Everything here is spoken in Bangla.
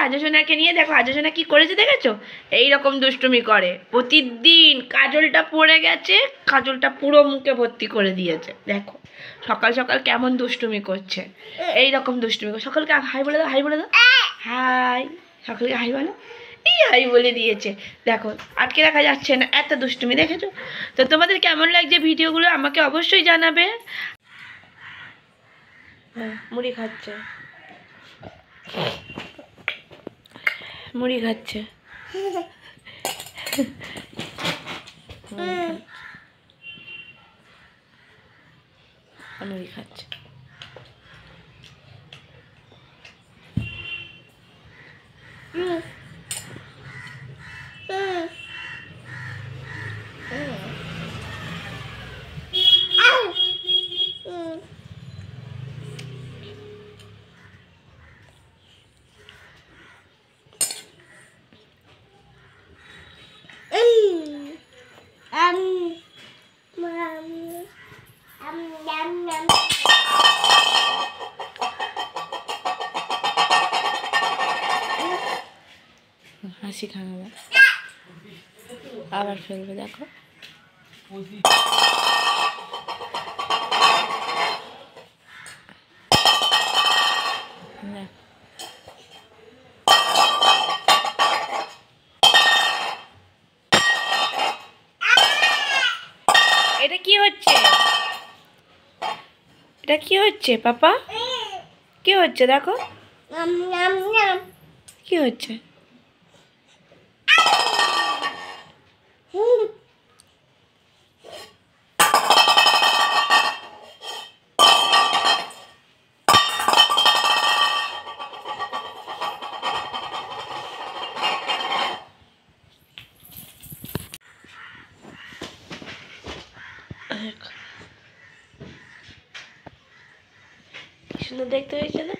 আজসোনাকে নিয়ে। দেখো আজসোনা কি করেছে দেখেছো? এইরকম দুষ্টুমি করে প্রতিদিন। কাজলটা পড়ে গেছে, কাজলটা পুরো মুখে ভর্তি করে দিয়েছে। দেখো সকাল সকাল কেমন দুষ্টুমি করছে, এইরকম দুষ্টুমি করে। সকালকে হাই বলে দাও, হাই বলে দাও, হাই। সকালকে হাই বলো, এই হাই বলে দিয়েছে। দেখো আটকে রাখা যাচ্ছে না, এত দুষ্টুমি দেখেছো? তো তোমাদের কেমন লাগছে ভিডিওগুলো আমাকে অবশ্যই জানাবে। মুড়ি খাচ্ছে, মুড়ি খাচ্ছে, মুড়ি খাচ্ছে। হাসি খাবে, আবার ফেলবে। দেখো এটা কি হচ্ছে? এটা কি হচ্ছে পাপা? কি হচ্ছে দেখো, কি হচ্ছে? কি সুন্দর দেখতে হয়েছে না?